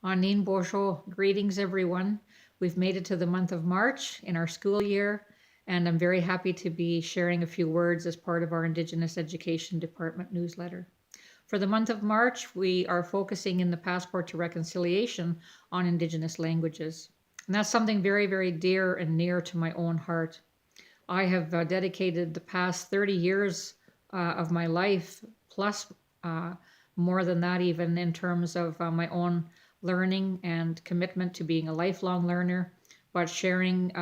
Anin Bonjour. Greetings, everyone. We've made it to the month of March in our school year, and I'm very happy to be sharing a few words as part of our Indigenous Education Department newsletter. For the month of March, we are focusing in the Passport to Reconciliation on Indigenous languages. And that's something very, very dear and near to my own heart. I have dedicated the past 30 years of my life, plus more than that, even in terms of my own learning and commitment to being a lifelong learner, but sharing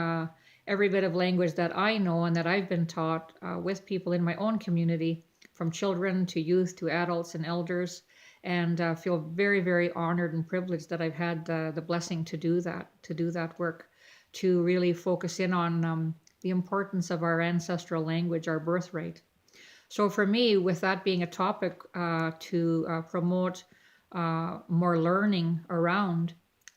every bit of language that I know and that I've been taught with people in my own community, from children to youth to adults and elders, and feel very, very honored and privileged that I've had the blessing to do that work, to really focus in on the importance of our ancestral language, our birthright. So for me, with that being a topic to promote more learning around,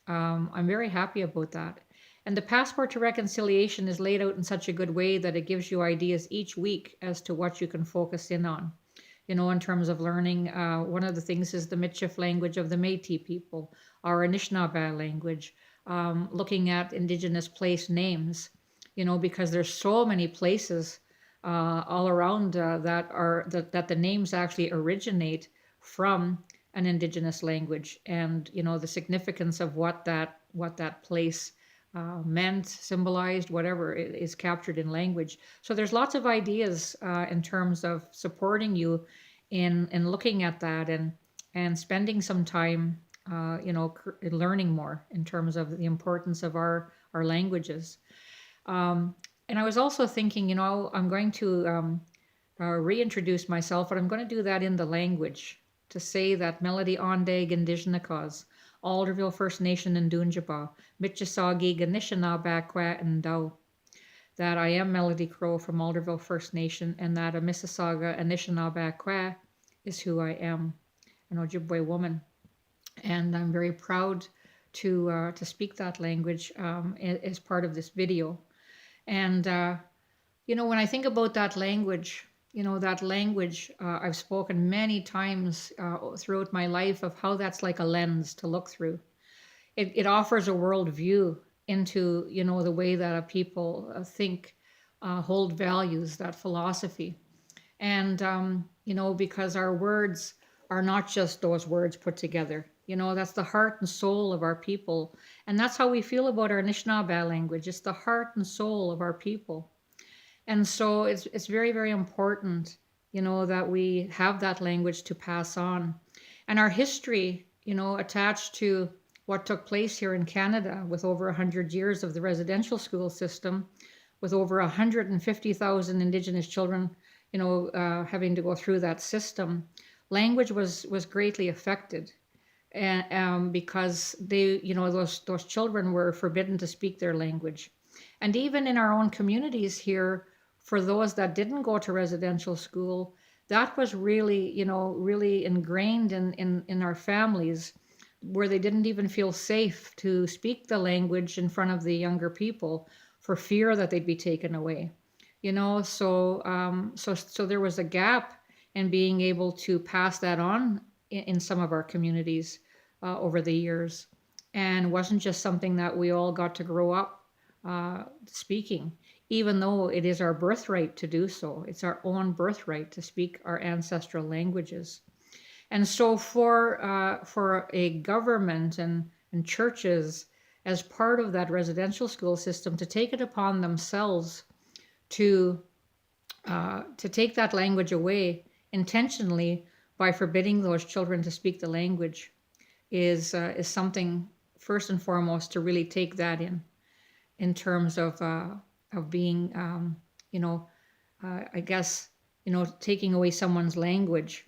I'm very happy about that. And the Passport to Reconciliation is laid out in such a good way that it gives you ideas each week as to what you can focus in on. You know, in terms of learning, one of the things is the Michif language of the Métis people, our Anishinaabe language, looking at Indigenous place names, you know, because there's so many places all around that the names actually originate from an Indigenous language, and you know the significance of what that place meant, symbolized, whatever is captured in language. So there's lots of ideas in terms of supporting you in looking at that and spending some time, learning more in terms of the importance of our languages. And I was also thinking, you know, I'm going to reintroduce myself, but I'm going to do that in the language to say that Melody Ondag Indigenous, Alderville First Nation and Dunjaba, Mississaugas, Anishinaabe, and Dow. That I am Melody Crowe from Alderville First Nation, and that a Mississauga Anishinaabe is who I am, an Ojibwe woman. And I'm very proud to speak that language as part of this video. And, when I think about that language, I've spoken many times throughout my life of how that's like a lens to look through. It offers a worldview into, the way that people think, hold values, that philosophy. And, because our words are not just those words put together. That's the heart and soul of our people. And that's how we feel about our Anishinaabe language. It's the heart and soul of our people. And so it's very, very important, that we have that language to pass on. And our history, attached to what took place here in Canada with over 100 years of the residential school system, with over 150,000 Indigenous children, having to go through that system, language was greatly affected. And because those children were forbidden to speak their language. And even in our own communities here, for those that didn't go to residential school, that was really, really ingrained in our families, where they didn't even feel safe to speak the language in front of the younger people for fear that they'd be taken away. So there was a gap in being able to pass that on in some of our communities over the years. And it wasn't just something that we all got to grow up speaking, even though it is our birthright to do so. It's our own birthright to speak our ancestral languages. And so for a government and churches, as part of that residential school system, to take it upon themselves to take that language away intentionally by forbidding those children to speak the language is something, first and foremost, to really take that in terms of being, I guess, taking away someone's language,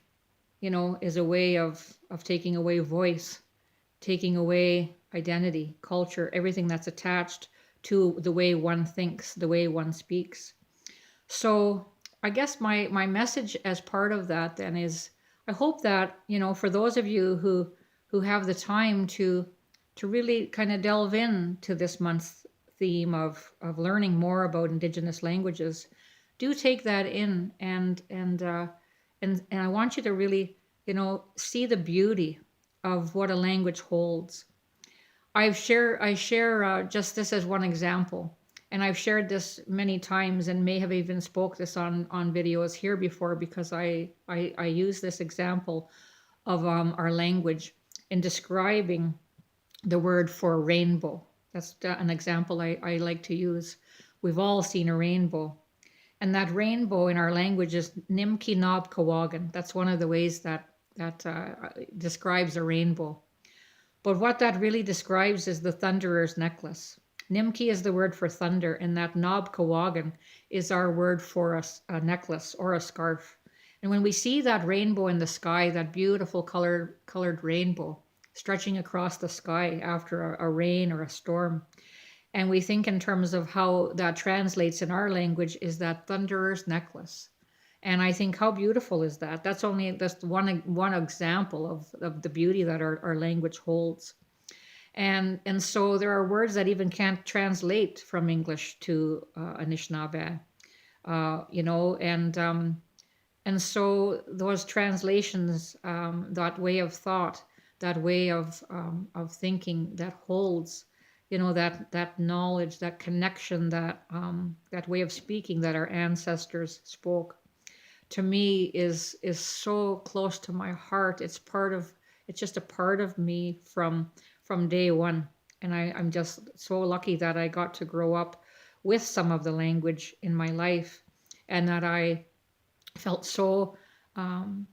is a way of taking away voice, taking away identity, culture, everything that's attached to the way one thinks, the way one speaks. So I guess my message as part of that then is, I hope that, for those of you who have the time to really kind of delve into this month's theme of learning more about Indigenous languages, do take that in and I want you to really, see the beauty of what a language holds. I share just this as one example, and I've shared this many times, and may have even spoke this on videos here before, because I use this example of our language in describing the word for rainbow. That's an example I like to use. We've all seen a rainbow, and that rainbow in our language is Nimki Nob Kawagan. That's one of the ways that describes a rainbow. But what that really describes is the thunderer's necklace. Nimki is the word for thunder, and that Nob Kawagan is our word for a necklace or a scarf. And when we see that rainbow in the sky, that beautiful colored rainbow stretching across the sky after a rain or a storm, and we think in terms of how that translates in our language, is that thunderer's necklace. And I think, how beautiful is that? That's one example of the beauty that our language holds. And so there are words that even can't translate from English to Anishinaabe, and so those translations, that way of thought, that way of thinking, that holds, that knowledge, that connection, that way of speaking that our ancestors spoke, to me is so close to my heart. It's just a part of me from day one. And I'm just so lucky that I got to grow up with some of the language in my life, and that I felt so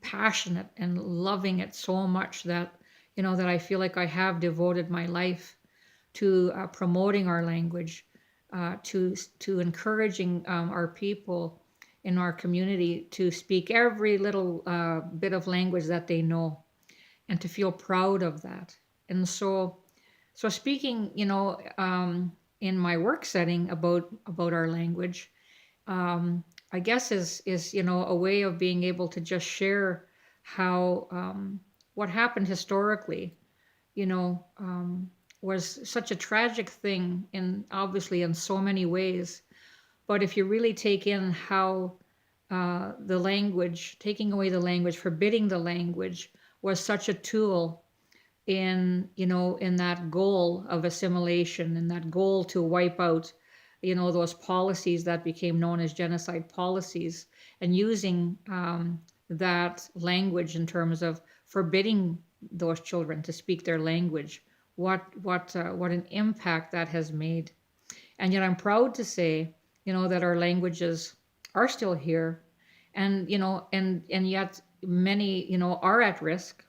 passionate and loving it so much that that I feel like I have devoted my life to promoting our language, to encouraging our people in our community to speak every little bit of language that they know, and to feel proud of that. And so speaking, in my work setting about our language, I guess is a way of being able to just share how what happened historically, was such a tragic thing, obviously in so many ways. But if you really take in how the language, taking away the language, forbidding the language, was such a tool in that goal of assimilation, and that goal to wipe out those policies that became known as genocide policies, and using that language in terms of forbidding those children to speak their language, what an impact that has made. And yet I'm proud to say that our languages are still here, and and yet many are at risk.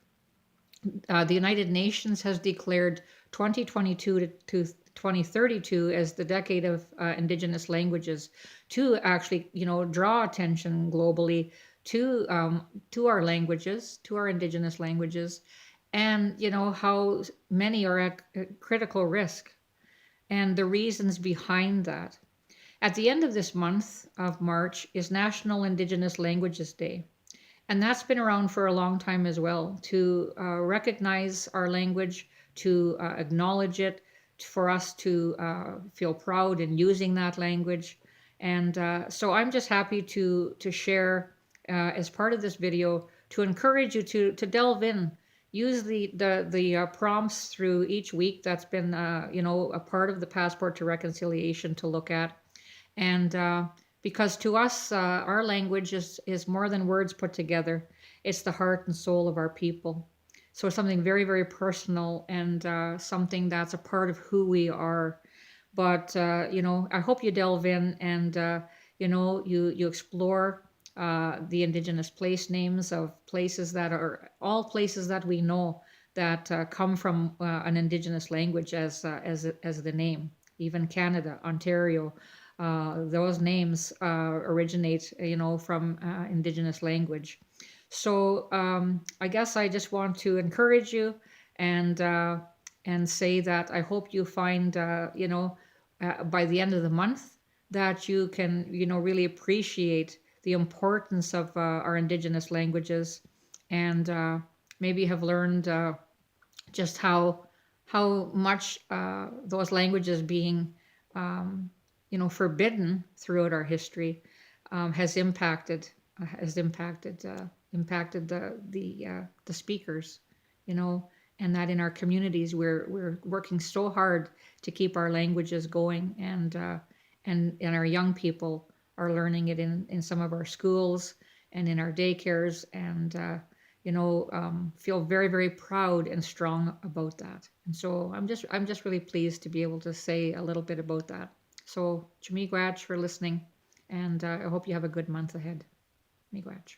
The United Nations has declared 2022 to 2032 as the decade of Indigenous languages, to actually draw attention globally to our languages, to our Indigenous languages, and how many are at critical risk, and the reasons behind that. At the end of this month of March is National Indigenous Languages Day. And that's been around for a long time as well, to recognize our language, to acknowledge it, for us to feel proud in using that language. And so I'm just happy to share as part of this video, to encourage you to delve in, use the prompts through each week. That's been a part of the Passport to Reconciliation to look at. And because to us, our language is more than words put together. It's the heart and soul of our people. So it's something very, very personal, and something that's a part of who we are. But, I hope you delve in, and, you explore the Indigenous place names of places that are all places that we know that come from an Indigenous language as the name. Even Canada, Ontario, those names originate, from Indigenous language. So I guess I just want to encourage you, and say that I hope you find, by the end of the month, that you can, really appreciate the importance of our Indigenous languages, and maybe have learned just how much those languages being forbidden throughout our history has impacted the speakers, and that in our communities we're working so hard to keep our languages going, and our young people are learning it in some of our schools and in our daycares, and feel very, very proud and strong about that. And so I'm just really pleased to be able to say a little bit about that. So Miigwech for listening, and I hope you have a good month ahead. Miigwech.